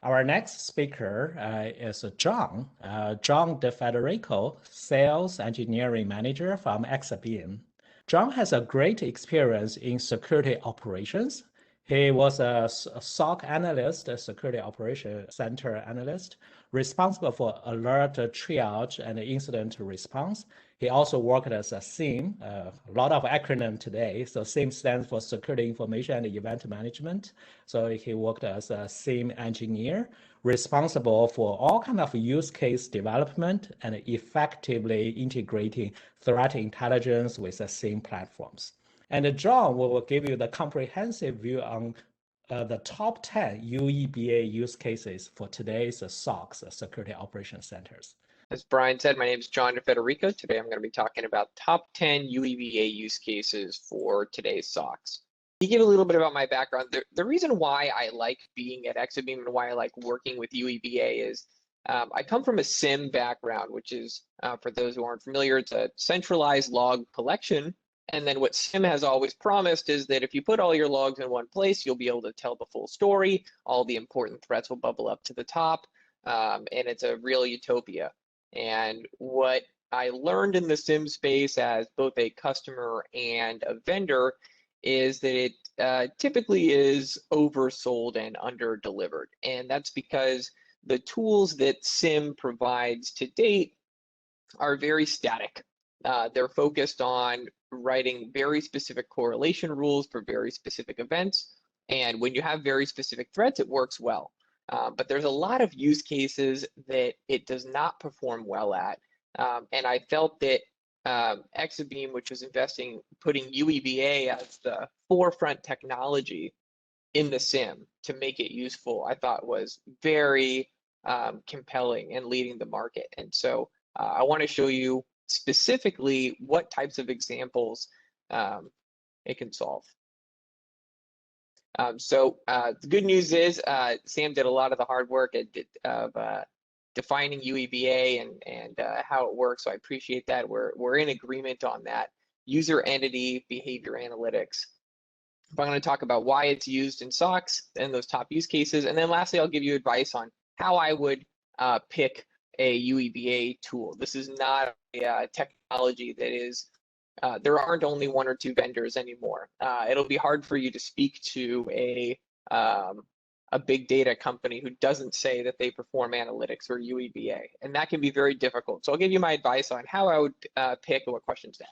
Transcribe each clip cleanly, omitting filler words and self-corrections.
Our next speaker is John. John DiFederico, Sales Engineering Manager from Exabeam. John has a great experience in security operations. He was a SOC analyst, a security operation center analyst, responsible for alert triage and incident response. He also worked as a SIEM, a lot of acronym today. So SIEM stands for Security Information and Event Management. So he worked as a SIEM engineer, responsible for all kind of use case development and effectively integrating threat intelligence with the SIEM platforms. And John will give you the comprehensive view on the top 10 UEBA use cases for today's SOCs, Security Operations Centers. As Brian said, my name is John DiFederico. Today I'm going to be talking about top 10 UEBA use cases for today's SOCs. To give a little bit about my background, the reason why I like being at Exabeam and why I like working with UEBA is I come from a SIEM background, which is, for those who aren't familiar, it's a centralized log collection. And then what SIEM has always promised is that if you put all your logs in one place, you'll be able to tell the full story. All the important threats will bubble up to the top, and it's a real utopia. And what I learned in the SIEM space as both a customer and a vendor is that it typically is oversold and under-delivered. And that's because the tools that SIEM provides to date are very static. They're focused on writing very specific correlation rules for very specific events. And when you have very specific threats, it works well. But there's a lot of use cases that it does not perform well at. And I felt that Exabeam, which was putting UEBA as the forefront technology in the SIEM to make it useful, I thought was very compelling and leading the market. And so I want to show you specifically what types of examples it can solve. The good news is Sam did a lot of the hard work of defining UEBA and how it works. So I appreciate that. We're in agreement on that. User entity behavior analytics. I'm going to talk about why it's used in SOCs and those top use cases. And then lastly, I'll give you advice on how I would pick a UEBA tool. This is not a technology that is there aren't only one or two vendors anymore. It'll be hard for you to speak to a big data company who doesn't say that they perform analytics or UEBA, and that can be very difficult. So I'll give you my advice on how I would pick and what questions to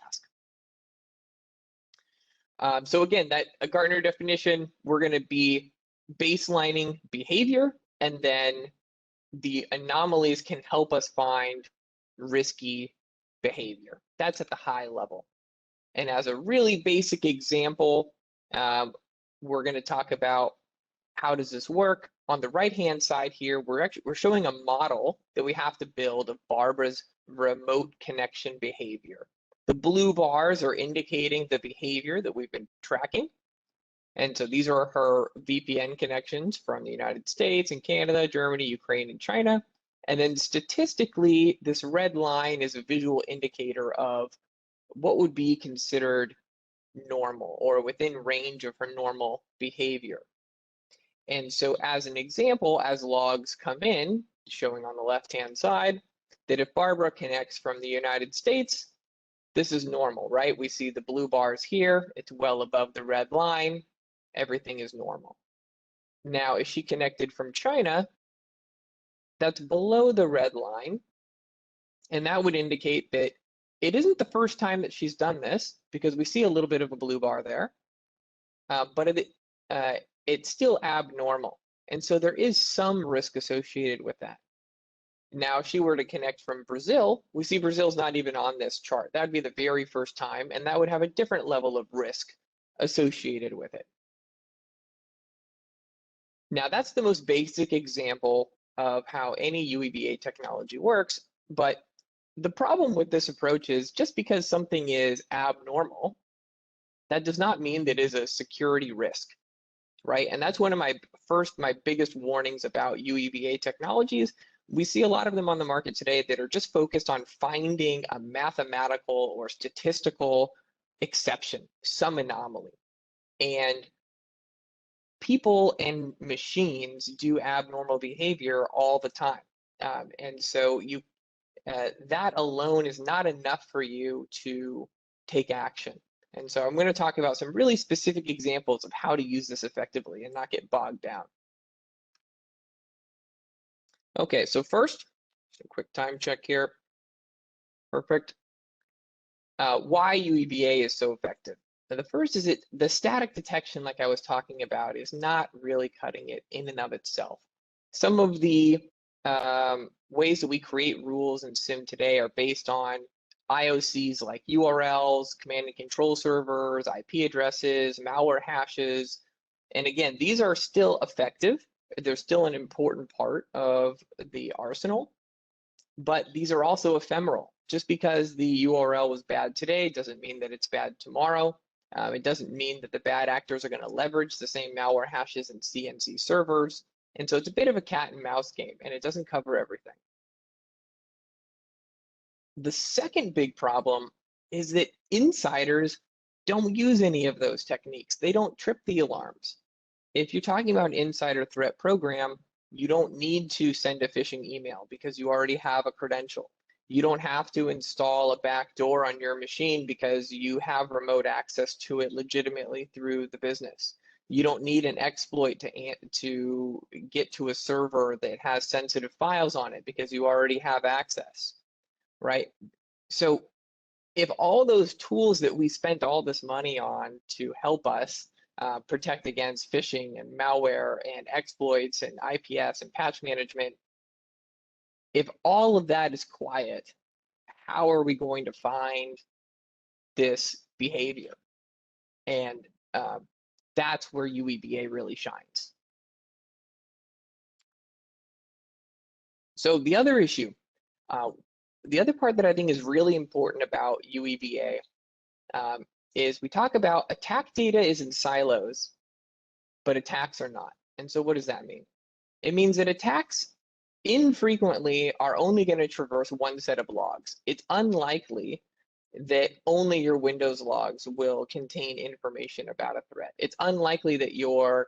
ask. So again, that a Gartner definition, we're going to be baselining behavior, and then the anomalies can help us find risky behavior. That's at the high level. And as a really basic example, we're going to talk about how does this work. On the right-hand side here, we're showing a model that we have to build of Barbara's remote connection behavior. The blue bars are indicating the behavior that we've been tracking. And so these are her VPN connections from the United States and Canada, Germany, Ukraine, and China. And then statistically, this red line is a visual indicator of what would be considered normal or within range of her normal behavior. And so as an example, as logs come in, showing on the left-hand side, that if Barbara connects from the United States, this is normal, right? We see the blue bars here, it's well above the red line, everything is normal. Now, if she connected from China, that's below the red line, and that would indicate that it isn't the first time that she's done this, because we see a little bit of a blue bar there, but it's still abnormal. And so there is some risk associated with that. Now, if she were to connect from Brazil, we see Brazil's not even on this chart. That would be the very first time, and that would have a different level of risk associated with it. Now, that's the most basic example of how any UEBA technology works, but the problem with this approach is just because something is abnormal, that does not mean that it is a security risk, right? And that's one of my biggest warnings about UEBA technologies. We see a lot of them on the market today that are just focused on finding a mathematical or statistical exception, some anomaly. And people and machines do abnormal behavior all the time. And so that alone is not enough for you to take action. And so I'm going to talk about some really specific examples of how to use this effectively and not get bogged down. Okay, so first, just a quick time check here. Perfect. Why UEBA is so effective. Now, the first is the static detection, like I was talking about, is not really cutting it in and of itself. Some of the ways that we create rules in SIM today are based on IOCs like URLs, command and control servers, IP addresses, malware hashes. And again, these are still effective. They're still an important part of the arsenal, but these are also ephemeral. Just because the URL was bad today doesn't mean that it's bad tomorrow. It doesn't mean that the bad actors are going to leverage the same malware hashes and CNC servers. And so it's a bit of a cat and mouse game, and it doesn't cover everything. The second big problem is that insiders don't use any of those techniques. They don't trip the alarms. If you're talking about an insider threat program, you don't need to send a phishing email because you already have a credential. You don't have to install a backdoor on your machine because you have remote access to it legitimately through the business. You don't need an exploit to get to a server that has sensitive files on it because you already have access, right? So if all those tools that we spent all this money on to help us protect against phishing and malware and exploits and IPS and patch management, if all of that is quiet, how are we going to find this behavior? And that's where UEBA really shines. So the other issue, the other part that I think is really important about UEBA is we talk about attack data is in silos, but attacks are not. And so what does that mean? It means that attacks infrequently are only going to traverse one set of logs. It's unlikely that only your Windows logs will contain information about a threat. It's unlikely that your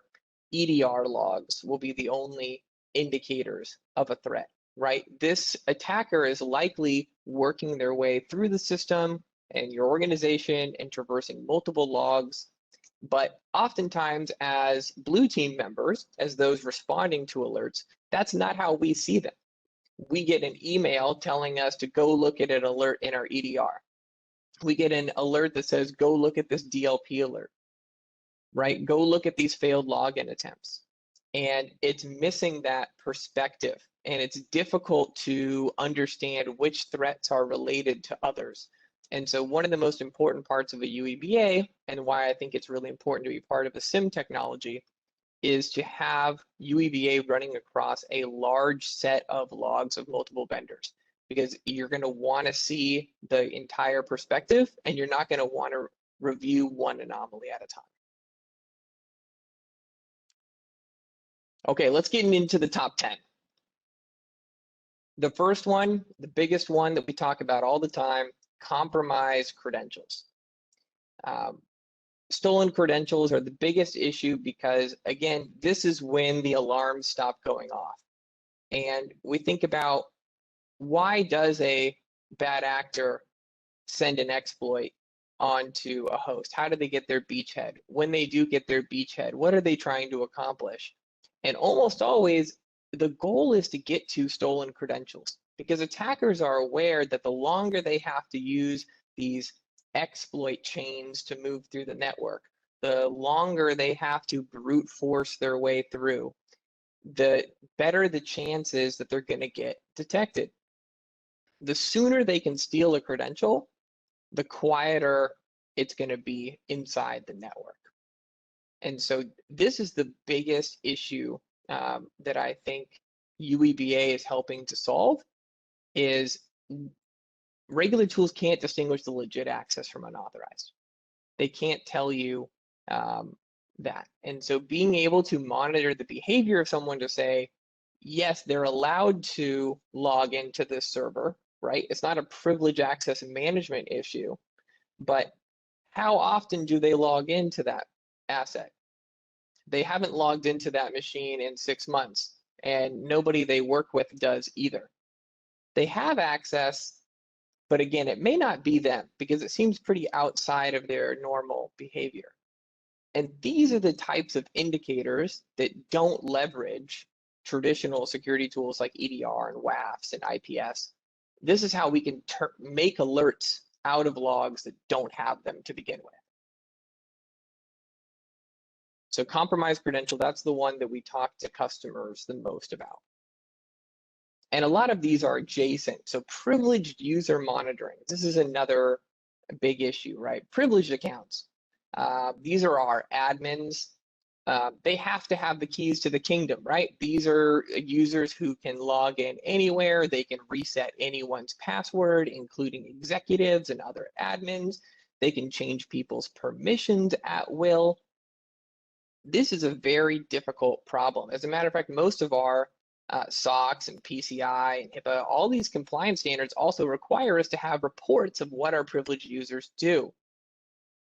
EDR logs will be the only indicators of a threat, right? This attacker is likely working their way through the system and your organization and traversing multiple logs. But oftentimes as blue team members, as those responding to alerts, that's not how we see them. We get an email telling us to go look at an alert in our EDR. We get an alert that says, go look at this DLP alert, right? Go look at these failed login attempts. And it's missing that perspective. And it's difficult to understand which threats are related to others. And so one of the most important parts of a UEBA, and why I think it's really important to be part of a SIM technology, is to have UEBA running across a large set of logs of multiple vendors, because you're going to want to see the entire perspective and you're not going to want to review one anomaly at a time. Okay, let's get into the top 10. The first one, the biggest one that we talk about all the time, compromised credentials. Stolen credentials are the biggest issue because, again, this is when the alarms stop going off. And we think about, why does a bad actor send an exploit onto a host? How do they get their beachhead? When they do get their beachhead, what are they trying to accomplish? And almost always, the goal is to get to stolen credentials, because attackers are aware that the longer they have to use these exploit chains to move through the network, the longer they have to brute force their way through, the better the chances that they're going to get detected. The sooner they can steal a credential, the quieter it's going to be inside the network. And so this is the biggest issue that I think UEBA is helping to solve, is regular tools can't distinguish the legit access from unauthorized. They can't tell you that. And so being able to monitor the behavior of someone to say, yes, they're allowed to log into this server, right? It's not a privilege access management issue, but how often do they log into that asset? They haven't logged into that machine in 6 months, and nobody they work with does either. They have access, but again, it may not be them because it seems pretty outside of their normal behavior. And these are the types of indicators that don't leverage traditional security tools like EDR and WAFs and IPS. This is how we can make alerts out of logs that don't have them to begin with. So compromised credential, that's the one that we talk to customers the most about. And a lot of these are adjacent. So privileged user monitoring. This is another big issue, right? Privileged accounts. These are our admins. They have to have the keys to the kingdom, right? These are users who can log in anywhere. They can reset anyone's password, including executives and other admins. They can change people's permissions at will. This is a very difficult problem. As a matter of fact, most of our SOCs and PCI and HIPAA, all these compliance standards also require us to have reports of what our privileged users do.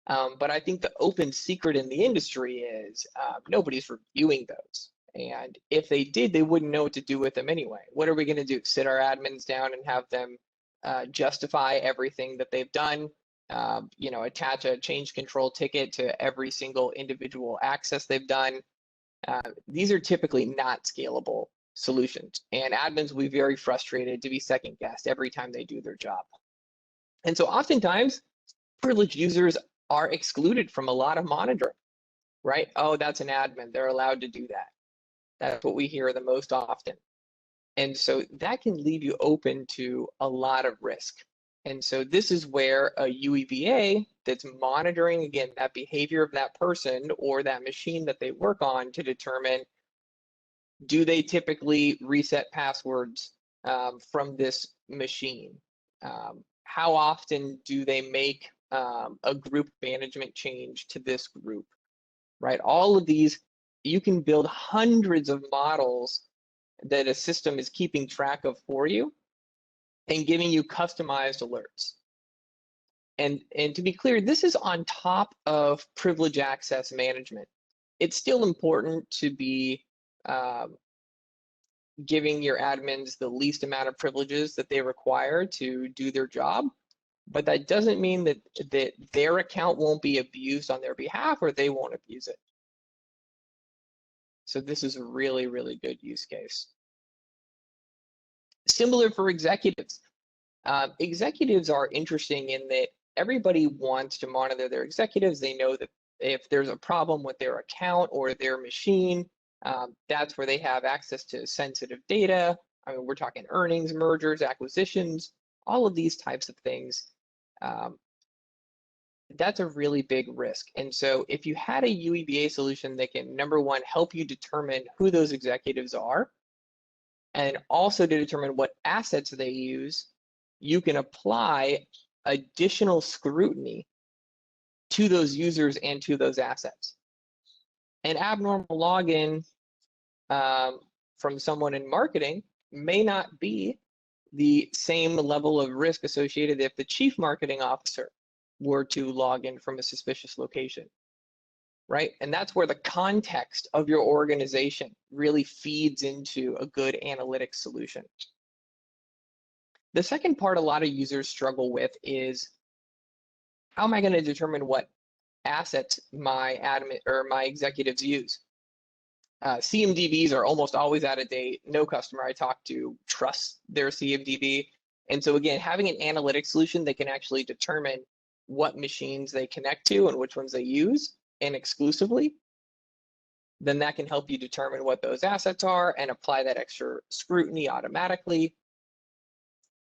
But I think the open secret in the industry is nobody's reviewing those. And if they did, they wouldn't know what to do with them anyway. What are we going to do? Sit our admins down and have them justify everything that they've done? You know, attach a change control ticket to every single individual access they've done. These are typically not scalable solutions, and admins will be very frustrated to be second guessed every time they do their job. And so oftentimes privileged users are excluded from a lot of monitoring, right? Oh, that's an admin, they're allowed to do that. That's what we hear the most often. And so that can leave you open to a lot of risk. And so this is where a UEBA that's monitoring, again, that behavior of that person or that machine that they work on to determine, do they typically reset passwords from this machine? How often do they make a group management change to this group, right? All of these, you can build hundreds of models that a system is keeping track of for you and giving you customized alerts. And to be clear, this is on top of privilege access management. It's still important to be giving your admins the least amount of privileges that they require to do their job, but that doesn't mean that their account won't be abused on their behalf or they won't abuse it. So this is a really, really good use case. Similar for executives. Executives are interesting in that everybody wants to monitor their executives. They know that if there's a problem with their account or their machine, that's where they have access to sensitive data. I mean, we're talking earnings, mergers, acquisitions, all of these types of things. That's a really big risk. And so if you had a UEBA solution that can, number one, help you determine who those executives are, and also to determine what assets they use, you can apply additional scrutiny to those users and to those assets. An abnormal login from someone in marketing may not be the same level of risk associated if the chief marketing officer were to log in from a suspicious location, right? And that's where the context of your organization really feeds into a good analytics solution. The second part a lot of users struggle with is, how am I going to determine what assets my admin or my executives use? CMDBs are almost always out of date. No customer I talk to trusts their CMDB. And so again, having an analytics solution that can actually determine what machines they connect to and which ones they use, and exclusively, then that can help you determine what those assets are and apply that extra scrutiny automatically.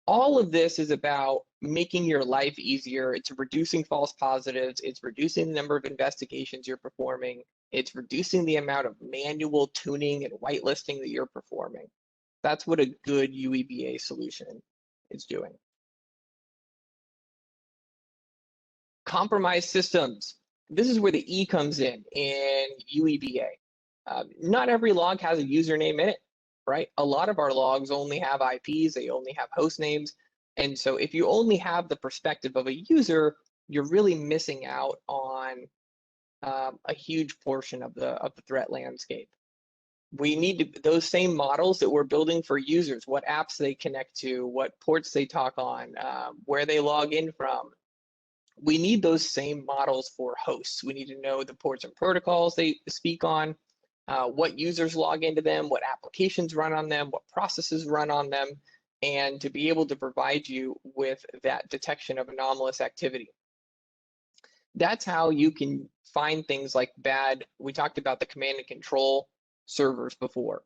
All of this is about making your life easier. It's reducing false positives. It's reducing the number of investigations you're performing. It's reducing the amount of manual tuning and whitelisting that you're performing. That's what a good UEBA solution is doing. Compromised systems. This is where the E comes in UEBA. Not every log has a username in it, right? A lot of our logs only have IPs, they only have host names. And so if you only have the perspective of a user, you're really missing out on a huge portion of the threat landscape. We need those same models that we're building for users, what apps they connect to, what ports they talk on, where they log in from. We need those same models for hosts. We need to know the ports and protocols they speak on, what users log into them, what applications run on them, what processes run on them, and to be able to provide you with that detection of anomalous activity. That's how you can find things like bad. We talked about the command and control servers before.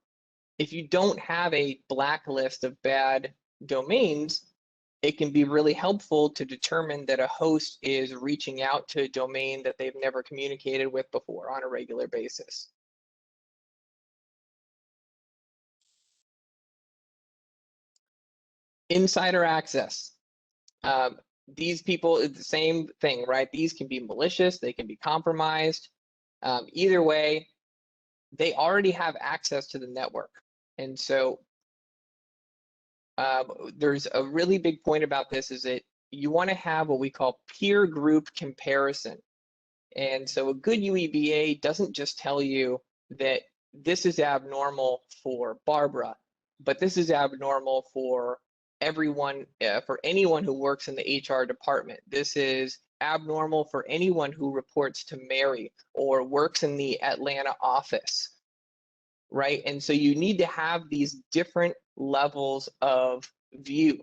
If you don't have a blacklist of bad domains, it can be really helpful to determine that a host is reaching out to a domain that they've never communicated with before on a regular basis. Insider access. These people, it's the same thing, right? These can be malicious, they can be compromised. Either way, they already have access to the network. And so there's a really big point about this is that you want to have what we call peer group comparison. And so a good UEBA doesn't just tell you that this is abnormal for Barbara, but this is abnormal for everyone, for anyone who works in the HR department. This is abnormal for anyone who reports to Mary or works in the Atlanta office, right? And so you need to have these different levels of view.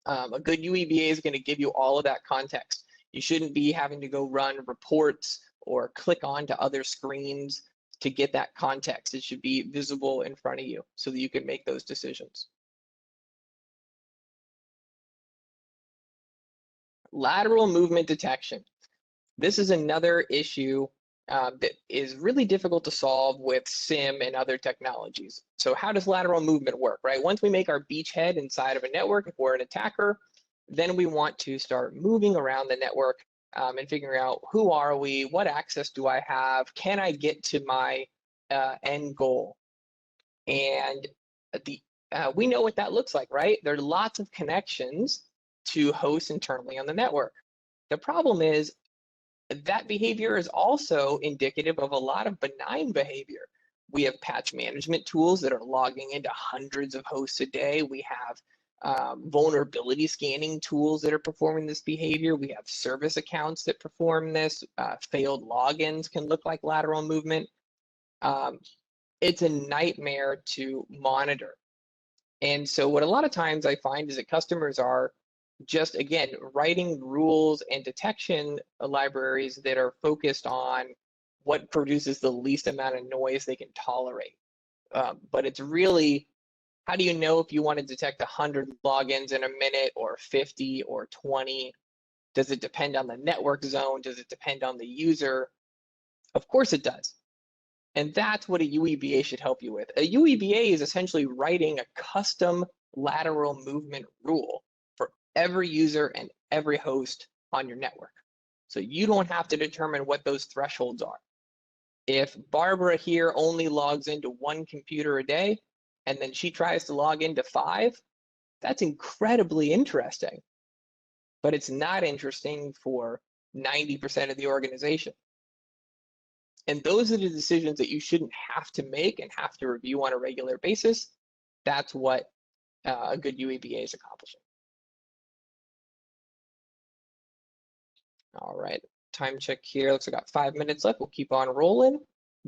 A good UEBA is going to give you all of that context. You shouldn't be having to go run reports or click onto other screens to get that context. It should be visible in front of you so that you can make those decisions. Lateral movement detection. This is another issue that is really difficult to solve with SIM and other technologies. So how does lateral movement work, right? Once we make our beachhead inside of a network, if we're an attacker, then we want to start moving around the network and figuring out who are we, what access do I have, can I get to my end goal? And we know what that looks like, right? There are lots of connections to hosts internally on the network. The problem is that behavior is also indicative of a lot of benign behavior. We have patch management tools that are logging into hundreds of hosts a day. We have vulnerability scanning tools that are performing this behavior. We have service accounts that perform this. Failed logins can look like lateral movement. It's a nightmare to monitor. And so what a lot of times I find is that customers are just, again, writing rules and detection libraries that are focused on what produces the least amount of noise they can tolerate. But it's really, how do you know if you want to detect 100 logins in a minute or 50 or 20? Does it depend on the network zone? Does it depend on the user? Of course it does. And that's what a UEBA should help you with. A UEBA is essentially writing a custom lateral movement rule for every user and every host on your network. So you don't have to determine what those thresholds are. If Barbara here only logs into one computer a day, and then she tries to log into 5, that's incredibly interesting. But it's not interesting for 90% of the organization. And those are the decisions that you shouldn't have to make and have to review on a regular basis. That's what a good UEBA is accomplishing. All right, time check here. Looks like I got 5 minutes left. We'll keep on rolling.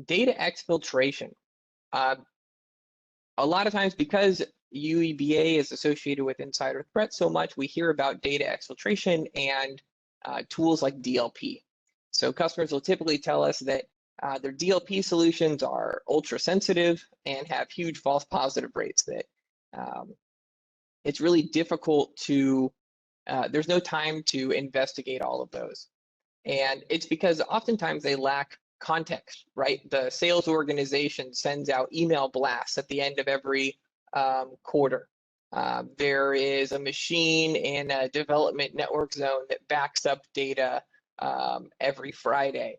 Data exfiltration. A lot of times, because UEBA is associated with insider threat so much, we hear about data exfiltration and tools like DLP. So customers will typically tell us that their DLP solutions are ultra sensitive and have huge false positive rates, that it's really difficult to, there's no time to investigate all of those. And it's because oftentimes they lack context, right? The sales organization sends out email blasts at the end of every quarter. There is a machine in a development network zone that backs up data every Friday.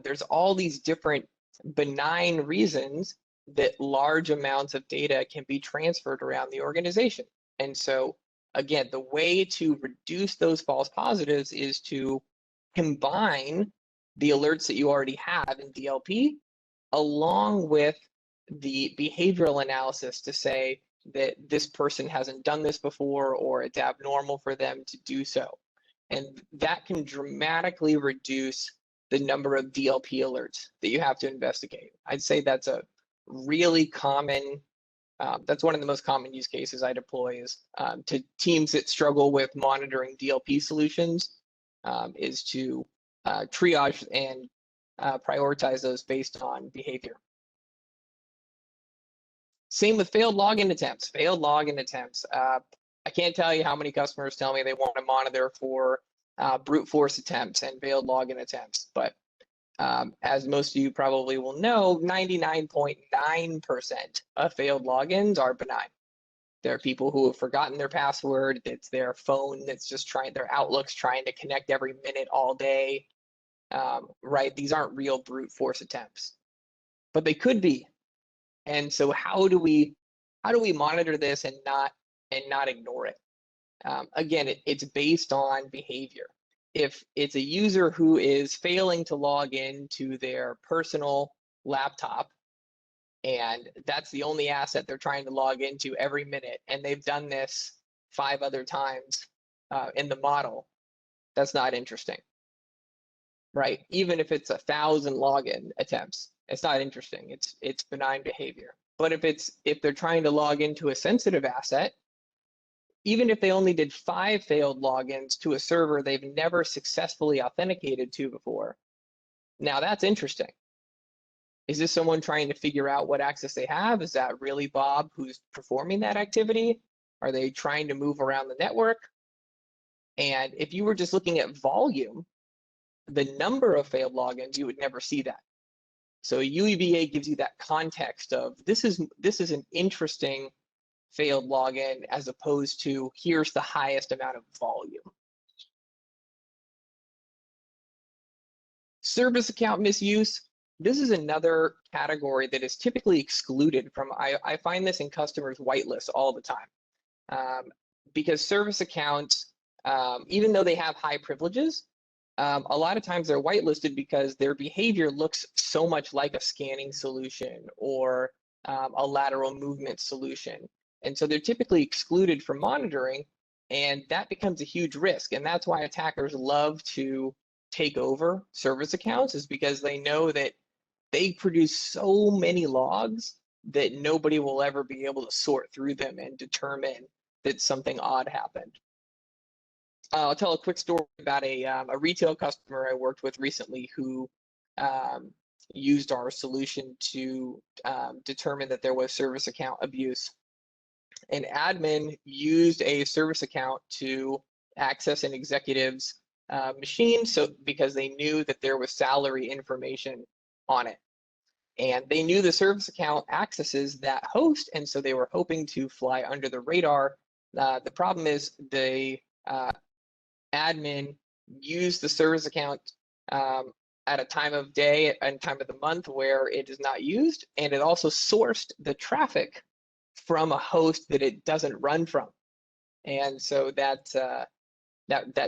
There's all these different benign reasons that large amounts of data can be transferred around the organization. And so, again, the way to reduce those false positives is to combine the alerts that you already have in DLP, along with the behavioral analysis to say that this person hasn't done this before or it's abnormal for them to do so. And that can dramatically reduce the number of DLP alerts that you have to investigate. I'd say that's a really common, that's one of the most common use cases I deploy is to teams that struggle with monitoring DLP solutions, is to triage and prioritize those based on behavior. Same with failed login attempts. Failed login attempts. I can't tell you how many customers tell me they want to monitor for brute force attempts and failed login attempts. But as most of you probably will know, 99.9% of failed logins are benign. There are people who have forgotten their password. It's their phone that's just trying, their Outlook's trying to connect every minute all day. Right? These aren't real brute force attempts, but they could be. And so how do we monitor this and not ignore it? Again, it's based on behavior. If it's a user who is failing to log in to their personal laptop, and that's the only asset they're trying to log into every minute, and they've done this 5 other times in the model, that's not interesting, right? Even if it's 1,000 login attempts, it's not interesting. It's benign behavior. But if they're trying to log into a sensitive asset, even if they only did 5 failed logins to a server they've never successfully authenticated to before, now that's interesting. Is this someone trying to figure out what access they have? Is that really Bob who's performing that activity? Are they trying to move around the network? And if you were just looking at volume, the number of failed logins, you would never see that. So UEBA gives you that context of this is an interesting failed login as opposed to here's the highest amount of volume. Service account misuse. This is another category that is typically excluded from, I find this in customers' whitelists all the time. Because service accounts, even though they have high privileges, a lot of times they're whitelisted because their behavior looks so much like a scanning solution or a lateral movement solution. And so they're typically excluded from monitoring, and that becomes a huge risk. And that's why attackers love to take over service accounts, is because they know that they produce so many logs that nobody will ever be able to sort through them and determine that something odd happened. I'll tell a quick story about a retail customer I worked with recently who used our solution to determine that there was service account abuse. An admin used a service account to access an executive's machine, because they knew that there was salary information on it. And they knew the service account accesses that host, and so they were hoping to fly under the radar. The problem is the admin used the service account at a time of day and time of the month where it is not used, and it also sourced the traffic from a host that it doesn't run from, and so that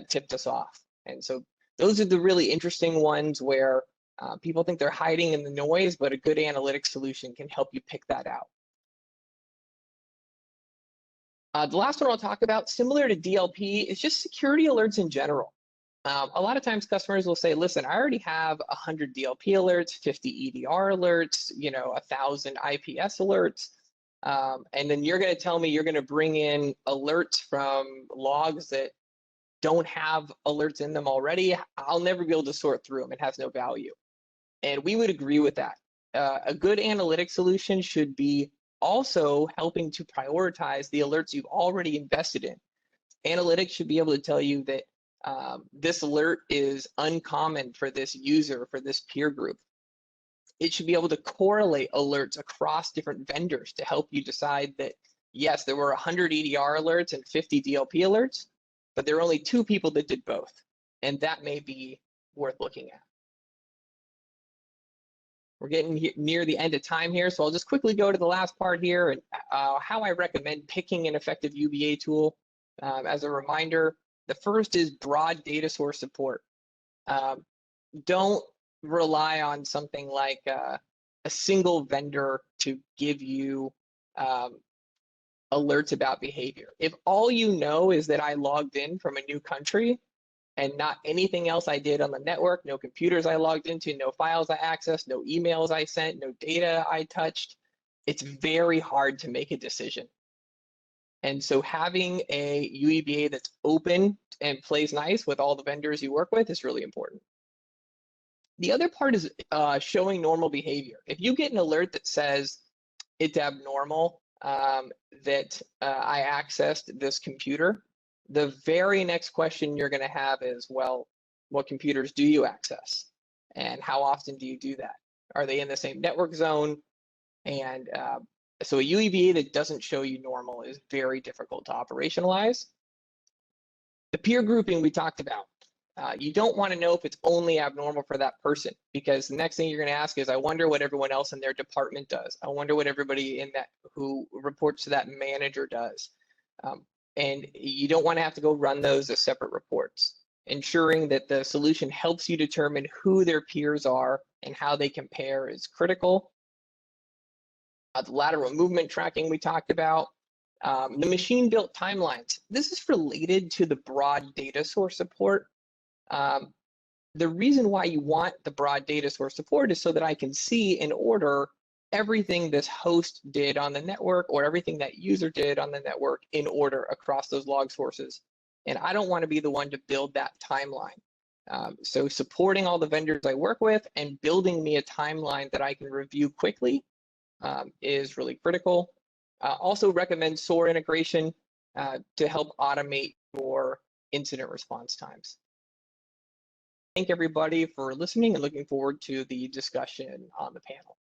tipped us off. And so those are the really interesting ones where people think they're hiding in the noise, but a good analytics solution can help you pick that out. The last one I'll talk about, similar to DLP, is just security alerts in general. A lot of times customers will say, listen, I already have 100 DLP alerts, 50 EDR alerts, 1,000 IPS alerts. And then you're going to tell me you're going to bring in alerts from logs that don't have alerts in them already. I'll never be able to sort through them. It has no value. And we would agree with that. A good analytics solution should be also helping to prioritize the alerts you've already invested in. Analytics should be able to tell you that this alert is uncommon for this user, for this peer group. It should be able to correlate alerts across different vendors to help you decide that, yes, there were 100 EDR alerts and 50 DLP alerts, but there are only 2 people that did both. And that may be worth looking at. We're getting near the end of time here, so I'll just quickly go to the last part here and how I recommend picking an effective UBA tool. As a reminder, the first is broad data source support. Don't rely on something like a single vendor to give you alerts about behavior. If all you know is that I logged in from a new country and not anything else I did on the network, no computers I logged into, no files I accessed, no emails I sent, no data I touched, it's very hard to make a decision. And so having a UEBA that's open and plays nice with all the vendors you work with is really important. The other part is showing normal behavior. If you get an alert that says it's abnormal that I accessed this computer, the very next question you're going to have is, well, what computers do you access? And how often do you do that? Are they in the same network zone? And so a UEBA that doesn't show you normal is very difficult to operationalize. The peer grouping we talked about. You don't want to know if it's only abnormal for that person, because the next thing you're going to ask is, I wonder what everyone else in their department does. I wonder what everybody in that who reports to that manager does. And you don't want to have to go run those as separate reports. Ensuring that the solution helps you determine who their peers are and how they compare is critical. The lateral movement tracking we talked about. The machine-built timelines. This is related to the broad data source support. The reason why you want the broad data source support is so that I can see in order everything this host did on the network or everything that user did on the network in order across those log sources. And I don't want to be the one to build that timeline. So supporting all the vendors I work with and building me a timeline that I can review quickly is really critical. Also recommend SOAR integration to help automate your incident response times. Thank everybody for listening and looking forward to the discussion on the panel.